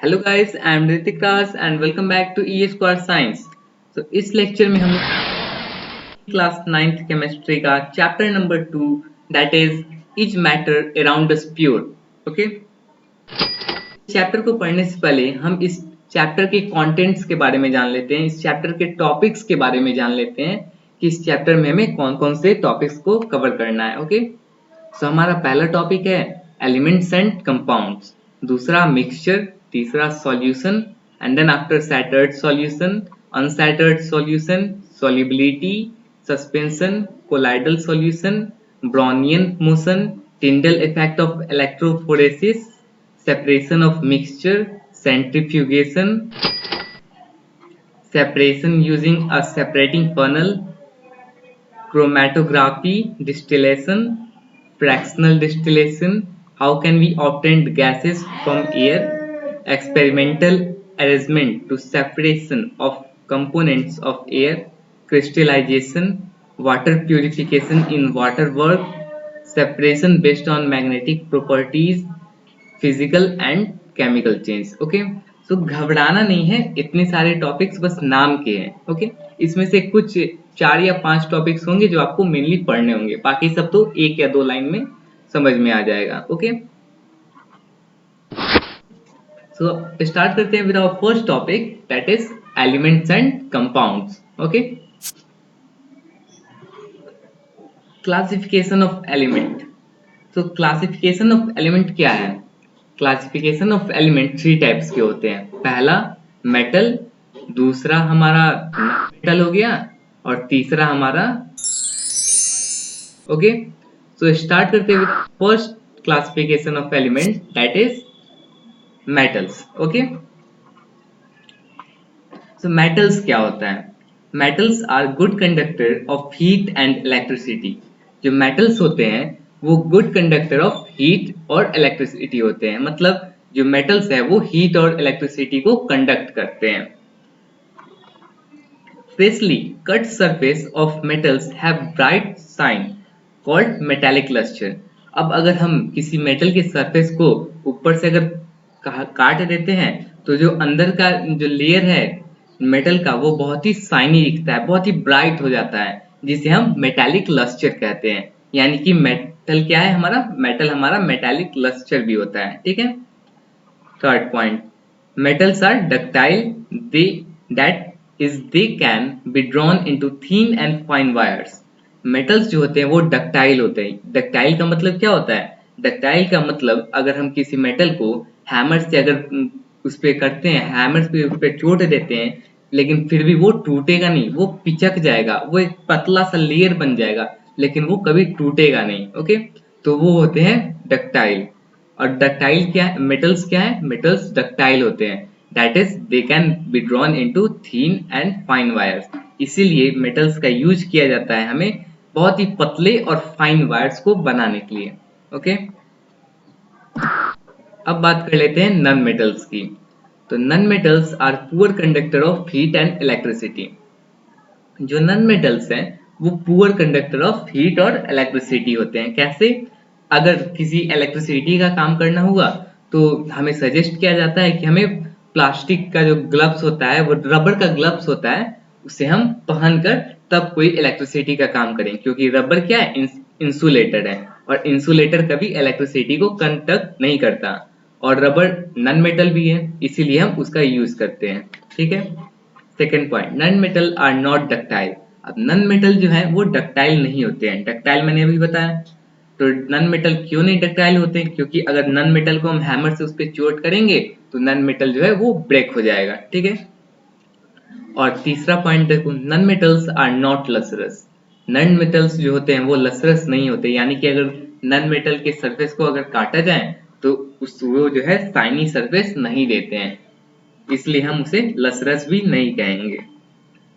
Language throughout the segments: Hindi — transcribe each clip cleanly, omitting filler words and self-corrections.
Hello guys, I am Hrithik Raj and welcome back to E square science. तो इस लेक्चर में हम क्लास 9th केमिस्ट्री का chapter number 2 that is matter around us pure. Okay, chapter को पढ़ने से पहले हम इस चैप्टर के कंटेंट्स के बारे में जान लेते हैं, इस चैप्टर के टॉपिक्स के बारे में जान लेते हैं कि इस चैप्टर में हमें कौन कौन से टॉपिक्स को कवर करना है। ओके, सो हमारा पहला टॉपिक है एलिमेंट्स एंड कंपाउंड्स, दूसरा मिक्सचर, तीसरा solution and then after saturated solution, unsaturated solution, solubility, suspension, colloidal solution, Brownian motion, Tyndall effect of electrophoresis, separation of mixture, centrifugation, separation using a separating funnel, chromatography, distillation, fractional distillation, how can we obtain gases from air, experimental arrangement to separation of components of air, crystallization, water purification in water work, separation based on magnetic properties, physical and chemical change. Okay, so घबराना नहीं है, इतने सारे टॉपिक्स बस नाम के हैं। ओके, इसमें से कुछ 4 या 5 टॉपिक्स होंगे जो आपको मेनली पढ़ने होंगे, बाकी सब तो 1 या 2 लाइन में समझ में आ जाएगा। ओके, सो स्टार्ट करते हैं with our first topic that is elements and compounds. Okay, classification of element. तो क्लासिफिकेशन ऑफ एलिमेंट क्या है? क्लासिफिकेशन ऑफ एलिमेंट 3 टाइप्स के होते हैं। पहला मेटल, दूसरा हमारा मेटल हो गया, और तीसरा हमारा। ओके, सो स्टार्ट करते हैं first classification of element that is metals. Okay, so metals क्या होता है? Metals are good conductor of heat and electricity. जो मेटल्स होते हैं वो गुड कंडक्टर ऑफ हीट और इलेक्ट्रिसिटी होते हैं, मतलब जो मेटल्स है वो हीट और इलेक्ट्रिसिटी को कंडक्ट करते हैं। Freshly cut surface of metals have bright shine called metallic luster। अब अगर हम किसी मेटल के सरफेस को ऊपर से अगर काट देते हैं तो जो अंदर का जो लेयर है मेटल का वो बहुत ही शाइनी दिखता है, बहुत ही ब्राइट हो जाता है, जिसे हम मेटालिक लस्टर कहते हैं। यानी कि मेटल क्या है हमारा? मेटल हमारा मेटालिक लस्टर भी होता है। ठीक है, third point, metals are ductile, they can be drawn into thin and fine wires। metals जो होते हैं वो डक्टाइल होते हैं। डक्टाइल का मतलब क्या होता है? डक्टाइल का मतलब अगर हम किसी मेटल को हैमर से अगर उस पे करते हैं, हैमर पे उस पे चोट देते हैं, लेकिन फिर भी वो टूटेगा नहीं, वो पिचक जाएगा, वो एक पतला सा लेयर बन जाएगा, लेकिन वो कभी टूटेगा नहीं। ओके, तो वो होते हैं डक्टाइल। और डक्टाइल क्या है? मेटल्स क्या है? मेटल्स डक्टाइल होते हैं, that is they can be drawn into thin and fine wires. इसीलिए मेटल्स का यूज किया जाता है हमें बहुत ही पतले और फाइन वायर्स को बनाने के लिए। ओके, अब बात कर लेते हैं नॉन मेटल्स की। तो non metals are poor conductor of heat and electricity. जो नॉन मेटल्स हैं वो पुअर कंडक्टर ऑफ हीट और इलेक्ट्रिसिटी होते हैं। कैसे? अगर किसी इलेक्ट्रिसिटी का काम करना हुआ तो हमें सजेस्ट किया जाता है कि हमें प्लास्टिक का जो ग्लव्स होता है, वो रबर का ग्लव्स होता है, उसे हम पहनकर तब कोई इलेक्ट्रिसिटी का काम करें, क्योंकि रबर क्या है? इंसुलेटेड है, और इंसुलेटर कभी इलेक्ट्रिसिटी को कंडक्ट नहीं करता, और रबर नॉन मेटल भी है, इसीलिए हम उसका यूज करते हैं। ठीक है, second point, non metal are not ductile. अब नॉन मेटल जो है वो डक्टाइल नहीं होते हैं। डक्टाइल मैंने अभी बताया। तो नॉन मेटल क्यों नहीं डक्टाइल होते? क्योंकि अगर नॉन मेटल को हम हैमर से उस पर चोट करेंगे तो नॉन मेटल जो है वो ब्रेक हो जाएगा। ठीक है, और तीसरा पॉइंट देखो, non metals are not lustrous. Non metals जो होते हैं वो लसरस नहीं होते, यानी कि अगर नॉन मेटल के सरफेस को अगर काटा जाए तो वो जो है शाइनी सरफेस नहीं देते हैं, इसलिए हम उसे लसरस भी नहीं कहेंगे।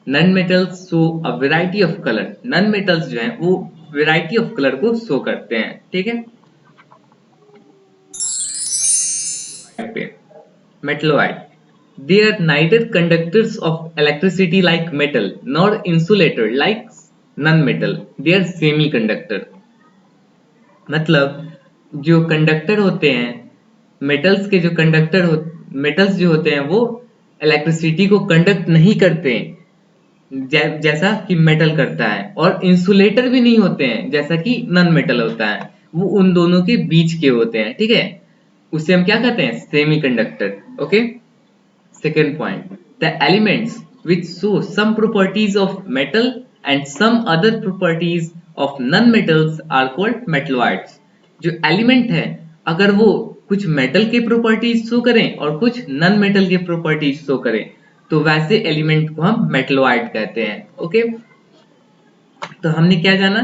Non metals show a variety of colour. Non metals जो हैं वो वैरायटी ऑफ कलर को शो करते हैं। ठीक है, मेटलोइड, they are neither conductors of electricity like metal nor insulator like non-metal, they are semi-conductor। मतलब जो कंडक्टर होते हैं, मेटल्स के जो कंडक्टर मेटल्स जो होते हैं वो इलेक्ट्रिसिटी को कंडक्ट नहीं करते जैसा कि मेटल करता है, और इंसुलेटर भी नहीं होते हैं जैसा कि नॉन मेटल होता है, वो उन दोनों के बीच के होते हैं, ठीक है। उसे हम क्या कहते हैं, semiconductor. Okay, second point, the elements which show some properties of metal and some other properties of non-metals are called metalloids। जो एलिमेंट है अगर वो कुछ मेटल के प्रॉपर्टीज शो करें और कुछ नॉन मेटल के प्रॉपर्टीज शो करें तो वैसे एलिमेंट को हम मेटलॉइड कहते हैं। ओके, तो हमने क्या जाना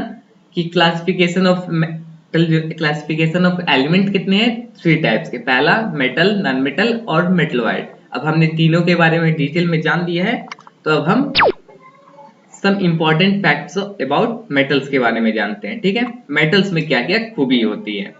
कि classification of classification of element कितने हैं, 3 टाइप्स के, पहला मेटल, नॉन मेटल और मेटलॉइड। अब हमने तीनों के बारे में डिटेल में जान लिया है, तो अब हम some important facts about metals के बारे में जानते हैं, ठीक है। मेटल्स में क्या क्या खूबी होती है।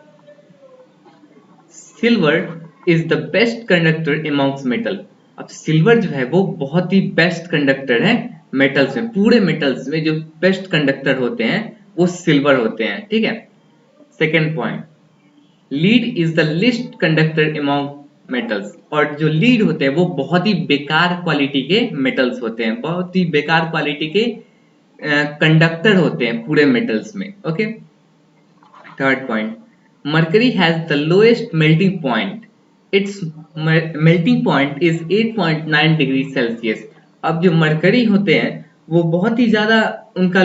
Silver is the best conductor amongst metal. अब सिल्वर जो है वो बहुत ही बेस्ट कंडक्टर है मेटल्स में, पूरे मेटल्स में जो बेस्ट कंडक्टर होते हैं वो सिल्वर होते हैं, ठीक है। Second point, lead is the list conductor among metals. और जो लीड होते हैं वो बहुत ही बेकार क्वालिटी के मेटल्स होते हैं, बहुत ही बेकार क्वालिटी के कंडक्टर होते हैं पूरे मेटल्स में। Okay, third point, mercury has the lowest melting point, it's melting point is 8.9 degree Celsius. अब जो मरकरी होते हैं वो बहुत ही ज्यादा, उनका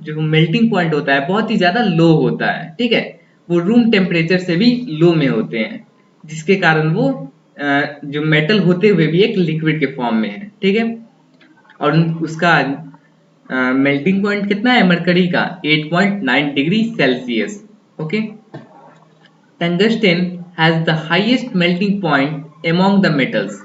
जो मेल्टिंग पॉइंट होता है बहुत ही ज्यादा लो होता है, ठीक है। वो रूम टेम्परेचर से भी लो में होते हैं, जिसके कारण वो जो मेटल होते हुए भी एक लिक्विड के फॉर्म में है, ठीक है। और उसका मेल्टिंग पॉइंट कितना है मरकरी का, 8.9 degree Celsius. Okay, tungsten has the highest melting point among the metals.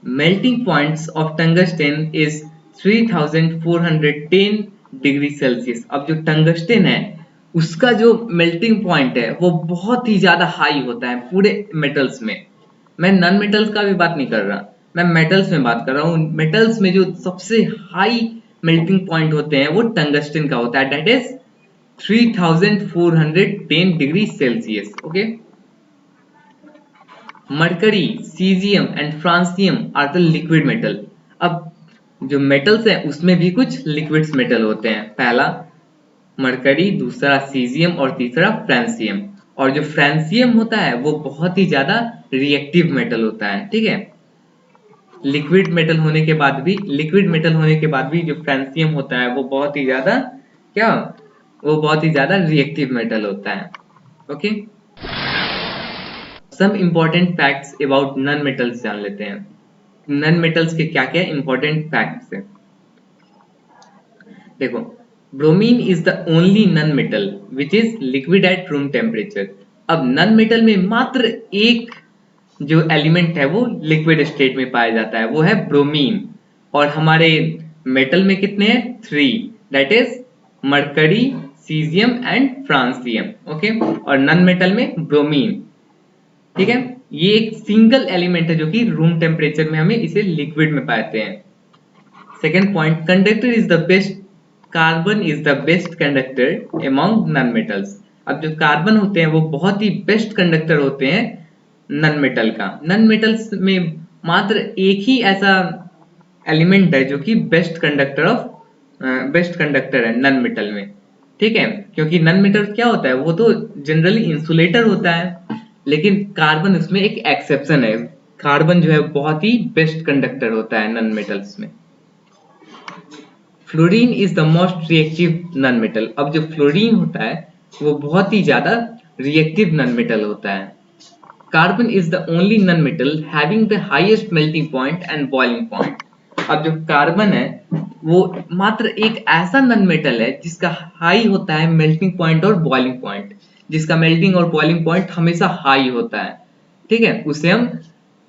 Melting points of tungsten is 3410 degree Celsius. अब जो टंगस्टन है उसका जो मेल्टिंग पॉइंट है वो बहुत ही ज्यादा हाई होता है पूरे मेटल्स में। मैं नॉन मेटल्स का भी बात नहीं कर रहा, मैं मेटल्स में बात कर रहा हूँ। मेटल्स में जो सबसे हाई मेल्टिंग पॉइंट होते हैं वो टंगस्टन का होता है, that is 3410 degree Celsius. Okay, mercury, caesium and francium are the liquid metal. अब जो मेटल्स हैं उसमें भी कुछ लिक्विड्स मेटल होते हैं, पहला मरकरी, दूसरा सीजियम और तीसरा फ्रांसियम। और जो फ्रांसियम होता है वो बहुत ही ज्यादा रिएक्टिव मेटल होता है, ठीक है। लिक्विड मेटल होने के बाद भी जो फ्रांसियम होता है वो बहुत ही ज्यादा वो बहुत ही ज्यादा रिएक्टिव मेटल होता है। Okay, some important facts about non metals जान लेते हैं। नॉन मेटल्स के क्या क्या इंपॉर्टेंट फैक्ट्स हैं, देखो, bromine is the only non metal which is liquid at room temperature. अब नॉन मेटल में मात्र एक जो एलिमेंट है वो लिक्विड स्टेट में पाया जाता है, वो है ब्रोमीन। और हमारे मेटल में कितने हैं, 3, that is mercury, caesium and francium. Okay, और नॉन मेटल में ब्रोमीन, ठीक है। ये एक सिंगल एलिमेंट है जो कि रूम टेम्परेचर में हमें इसे लिक्विड में पाते हैं। Second point, conductor is the best, carbon is the best conductor among non metals. अब जो कार्बन होते हैं वो बहुत ही बेस्ट कंडक्टर होते हैं नॉन मेटल का। नॉन मेटल्स में मात्र एक ही ऐसा एलिमेंट है जो कि बेस्ट कंडक्टर है नॉन मेटल में, ठीक है। क्योंकि नॉन मेटल क्या होता है, वो तो जनरली इंसुलेटर होता है, लेकिन कार्बन उसमें एक एक्सेप्शन है। कार्बन जो है बहुत ही बेस्ट कंडक्टर होता है नॉन मेटल्स में। Fluorine is the most reactive non metal. अब जो फ्लोरीन होता है वो बहुत ही ज्यादा रिएक्टिव नॉन मेटल होता है। Carbon is the only non metal having the highest melting point and boiling point. अब जो कार्बन है वो मात्र एक ऐसा नॉन मेटल है जिसका हाई होता है मेल्टिंग पॉइंट और बॉइलिंग पॉइंट, जिसका मेल्टिंग और बॉइलिंग पॉइंट हमेशा हाई होता है, ठीक है। उसे हम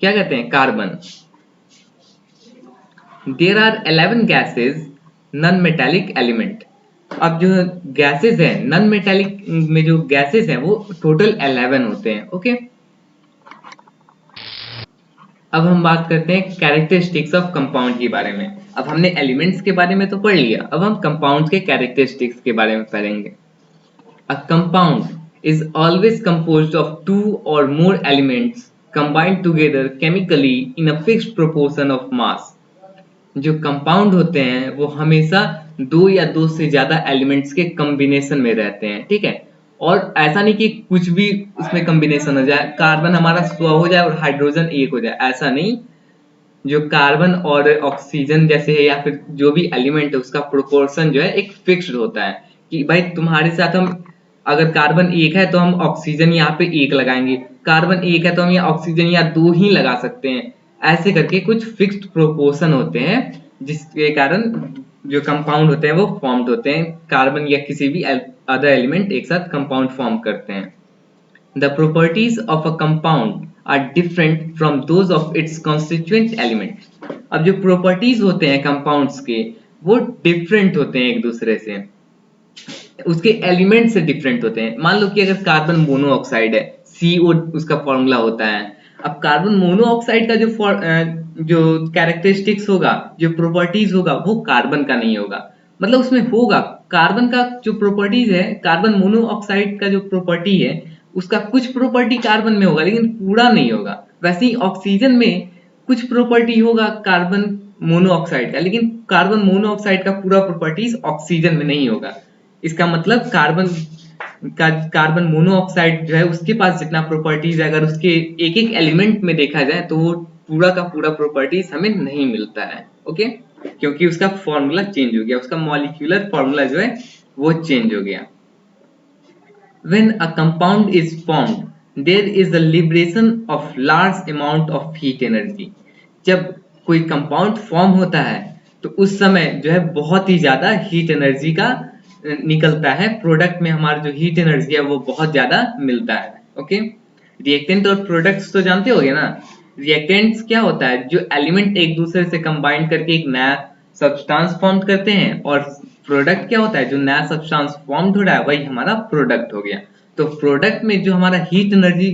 क्या कहते हैं, carbon. There are 11 gases non metallic element. अब जो गैसेज हैं नॉन मेटालिक में, जो गैसेज हैं वो टोटल 11 होते हैं। ओके, अब हम बात करते हैं कैरेक्टरिस्टिक्स ऑफ कंपाउंड के बारे में। अब हमने एलिमेंट्स के बारे में तो पढ़ लिया, अब हम कंपाउंड के कैरेक्टरिस्टिक्स के बारे में पढ़ेंगे। A compound is always composed of 2 or more elements combined together chemically in a fixed proportion of mass. जो कंपाउंड होते हैं वो हमेशा दो या दो से ज्यादा एलिमेंट्स के कॉम्बिनेशन में रहते हैं, ठीक है। और ऐसा नहीं कि कुछ भी उसमें कॉम्बिनेशन हो जाए, कार्बन हमारा 100 हो जाए और हाइड्रोजन 1 हो जाए, ऐसा नहीं। जो कार्बन और ऑक्सीजन जैसे है या फिर जो भी एलिमेंट है उसका प्रोपोर्शन जो है एक फिक्स्ड होता है कि भाई तुम्हारे साथ हम अगर कार्बन 1 है तो हम ऑक्सीजन यहाँ पे 1 लगाएंगे, कार्बन 1 है तो हम यहाँ ऑक्सीजन यहाँ 2 ही लगा सकते हैं। ऐसे करके कुछ फिक्स्ड प्रोपोर्शन होते हैं जिसके कारण जो कंपाउंड होते हैं वो फॉर्म्ड होते हैं, कार्बन या किसी भी अदर एलिमेंट एक साथ कंपाउंड फॉर्म करते हैं। The properties of a compound are different from those of its constituent elements. अब जो प्रॉपर्टीज होते हैं कंपाउंड्स के वो डिफरेंट होते हैं एक दूसरे से, उसके एलिमेंट से डिफरेंट होते हैं। मान लो कि अगर कार्बन मोनोऑक्साइड है, CO उसका फॉर्मूला होता है। अब कार्बन मोनोऑक्साइड का जो कैरेक्टरिस्टिक्स होगा, जो प्रॉपर्टीज होगा वो कार्बन का नहीं होगा। मतलब उसमें होगा कार्बन का जो प्रॉपर्टीज है, कार्बन मोनोऑक्साइड का जो प्रॉपर्टी है उसका कुछ प्रॉपर्टी कार्बन में होगा लेकिन पूरा नहीं होगा। वैसे ही ऑक्सीजन में कुछ प्रॉपर्टी होगा कार्बन मोनोऑक्साइड का, लेकिन कार्बन मोनोऑक्साइड का पूरा प्रॉपर्टीज ऑक्सीजन में नहीं होगा। इसका मतलब कार्बन मोनोऑक्साइड जो है उसके पास जितना प्रॉपर्टीज है अगर उसके एक एक एलिमेंट में देखा जाए तो वो पूरा का पूरा प्रॉपर्टीज हमें नहीं मिलता है, ओके। क्योंकि उसका फॉर्मूला चेंज हो गया, उसका मॉलिक्यूलर फॉर्मूला जो है वो चेंज हो गया। When a compound is formed, there is a liberation of large amount of heat energy. जब कोई कंपाउंड फॉर्म होता है तो उस समय जो है बहुत ही ज्यादा हीट एनर्जी का निकलता है, प्रोडक्ट में हमारा जो हीट एनर्जी है वो बहुत ज्यादा मिलता है, ओके। रिएक्टेंट और प्रोडक्ट्स तो जानते होगे ना। रिएक्टेंट्स क्या होता है, जो एलिमेंट एक दूसरे से कंबाइन करके एक नया सब्सटेंस फॉर्म करते हैं, और प्रोडक्ट क्या होता है, जो नया सब्सटेंस फॉर्म हो रहा है वही हमारा प्रोडक्ट हो गया। तो प्रोडक्ट में जो हमारा हीट एनर्जी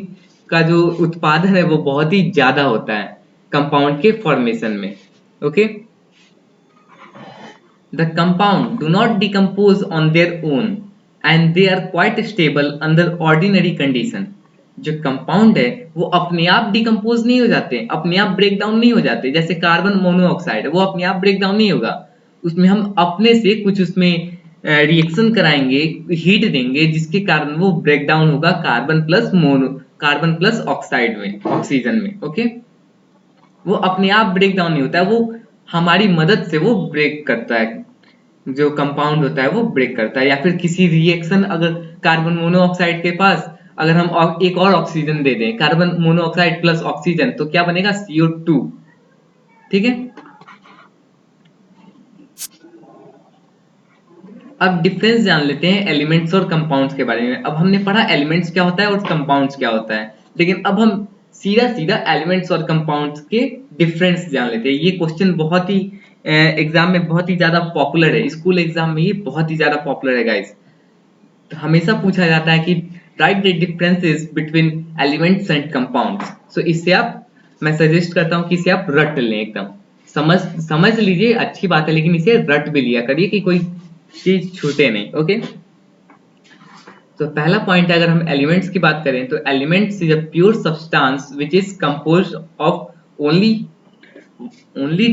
का जो उत्पादन है वो बहुत ही ज्यादा होता है कंपाउंड के फॉर्मेशन में, okay. The compound do not decompose on their own and they are quite stable under ordinary condition. जो कंपाउंड है वो अपने आप डिकम्पोज नहीं हो जाते, अपने आप ब्रेक डाउन नहीं हो जाते। जैसे कार्बन मोनोऑक्साइड है वो अपने आप ब्रेक डाउन नहीं होगा, उसमें हम अपने से कुछ उसमें रिएक्शन कराएंगे, हीट देंगे जिसके कारण वो ब्रेक डाउन होगा कार्बन प्लस ऑक्साइड में, ऑक्सीजन में, ओके। वो अपने आप ब्रेक डाउन नहीं होता है, वो हमारी मदद से वो ब्रेक करता है, जो कंपाउंड होता है वो ब्रेक करता है। या फिर किसी रिएक्शन अगर कार्बन मोनोऑक्साइड के पास अगर हम एक और ऑक्सीजन दे दें, कार्बन मोनोऑक्साइड प्लस ऑक्सीजन, तो क्या बनेगा, CO2, ठीक है। अब डिफरेंस जान लेते हैं एलिमेंट्स और कंपाउंड्स के बारे में। अब हमने पढ़ा एलिमेंट्स क्या होता है और कंपाउंड्स क्या होता है, लेकिन अब हम सीधा सीधा एलिमेंट्स और कंपाउंड्स के डिफरेंस जान लेते हैं। ये क्वेश्चन बहुत ही एग्जाम में बहुत ही ज्यादा पॉपुलर है, स्कूल एग्जाम में ये बहुत ही ज्यादा पॉपुलर है गाइस। तो हमेशा पूछा जाता है कि write the differences between elements and compounds. So इससे आप, मैं सजेस्ट करता हूँ कि इसे आप रट लें, एकदम समझ लीजिए, अच्छी बात है, लेकिन इसे रट भी लिया करिए कि कोई चीज छूटे नहीं, ओके। तो पहला पॉइंट है, अगर हम एलिमेंट्स की बात करें तो elements is a pure substance which is composed of only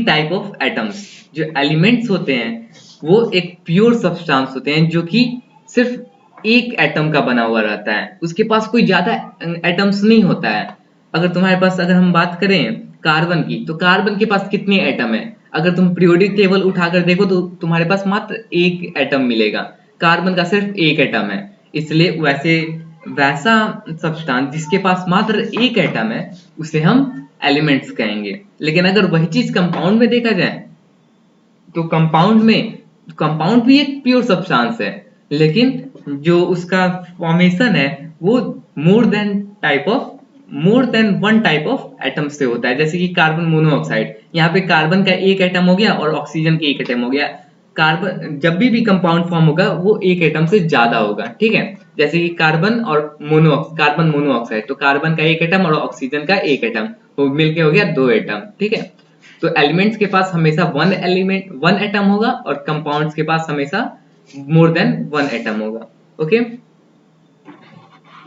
type of atoms. जो एलिमेंट्स होते हैं वो एक प्योर सब्सटेंस होते हैं जो कि सिर्फ एक एटम का बना हुआ रहता है, उसके पास कोई ज्यादा एटम्स नहीं होता है। अगर तुम्हारे पास, अगर हम बात करें कार्बन की, तो कार्बन के पास कितने एटम है, अगर तुम पीरियोडिक टेबल उठाकर देखो तो तुम्हारे पास मात्र एक एटम मिलेगा, कार्बन का सिर्फ एक एटम है। इसलिए वैसा सब्सटेंस जिसके पास मात्र एक एटम है उसे हम एलिमेंट्स कहेंगे। लेकिन अगर वही चीज कंपाउंड में देखा जाए तो कंपाउंड भी एक प्योर सब्सटेंस है, लेकिन जो उसका फॉर्मेशन है वो more than one type of atom से होता है। जैसे कि कार्बन मोनोऑक्साइड, यहाँ पे कार्बन का एक एटम हो गया और ऑक्सीजन के एक एटम हो गया। कार्बन जब भी कंपाउंड फॉर्म होगा वो एक एटम से ज्यादा होगा, ठीक है। जैसे कि कार्बन मोनोऑक्साइड, तो कार्बन का एक एटम और ऑक्सीजन का एक एटम, तो मिलके हो गया दो एटम, ठीक है। तो एलिमेंट्स के पास हमेशा वन एटम होगा और कंपाउंड्स के पास हमेशा मोर देन वन एटम होगा, ओके।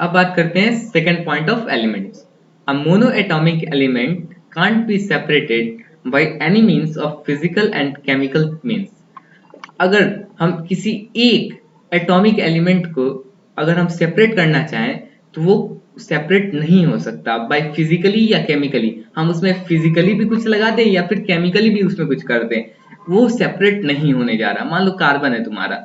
अब बात करते हैं second point of elements. A monoatomic element can't be separated by any means of physical and chemical means. अगर हम किसी एक एटॉमिक एलिमेंट को अगर हम सेपरेट करना चाहें तो वो सेपरेट नहीं हो सकता बाय फिजिकली या केमिकली। हम उसमें फिजिकली भी कुछ लगा दें या फिर केमिकली भी उसमें कुछ कर दें, वो सेपरेट नहीं होने जा रहा। मान लो कार्बन है तुम्हारा,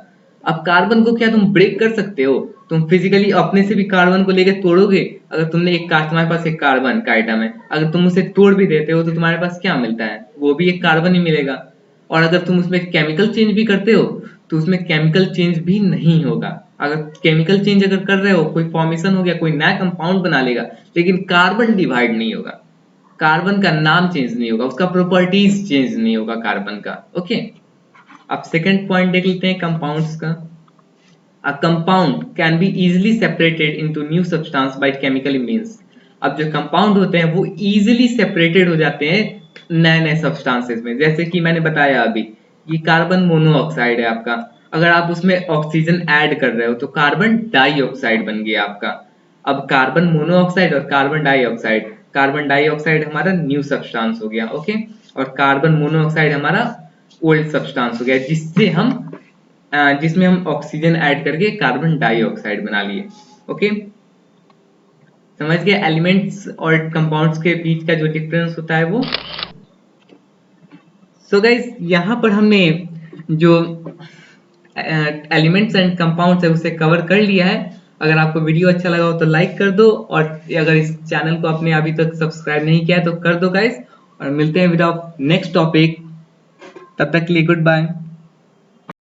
अब कार्बन को क्या तुम ब्रेक कर सकते हो? तुम फिजिकली अपने से भी कार्बन को लेकर तोड़ोगे? अगर तुमने तुम्हारे पास एक कार्बन का आइटम है, अगर तुम उसे तोड़ भी देते हो तो तुम्हारे पास क्या मिलता है? वो भी एक कार्बन ही मिलेगा। और अगर तुम उसमें केमिकल चेंज भी करते हो तो उसमें केमिकल चेंज भी नहीं होगा। अगर केमिकल चेंज अगर कर रहे हो, कोई फॉर्मेशन हो गया, कोई नया कंपाउंड बना लेगा, लेकिन कार्बन डिवाइड नहीं होगा, कार्बन का नाम चेंज नहीं होगा, उसका प्रॉपर्टीज चेंज नहीं होगा कार्बन का। ओके, अब सेकंड पॉइंट देख लेते हैं कंपाउंड्स का। A compound can be easily separated into new substance by chemical means. अब जो कंपाउंड होते हैं वो इजीली सेपरेटेड हो जाते हैं नए नए सब्सटेंसेस में। जैसे कि मैंने बताया अभी, ये कार्बन मोनोऑक्साइड है आपका, अगर आप उसमें ऑक्सीजन ऐड कर रहे हो तो कार्बन डाइऑक्साइड बन गया आपका। अब कार्बन मोनोऑक्साइड और कार्बन डाइऑक्साइड हमारा न्यू सब्सटेंस हो गया। ओके, और कार्बन मोनोऑक्साइड हमारा ओल्ड सब्सटेंस हो गया, जिसमें हम ऑक्सीजन ऐड करके कार्बन डाइऑक्साइड बना लिए। ओके, समझ गए एलिमेंट्स और कंपाउंड्स के बीच का जो डिफरेंस होता है वो। सो गाइस, यहाँ पर हमने जो एलिमेंट्स एंड कंपाउंड्स है उसे कवर कर लिया है। अगर आपको वीडियो अच्छा लगा हो तो लाइक कर दो, और अगर इस चैनल को आपने अभी तक सब्सक्राइब नहीं किया है तो कर दो गाइस। और मिलते हैं विद नेक्स्ट टॉपिक, तब तक के लिए गुड बाय।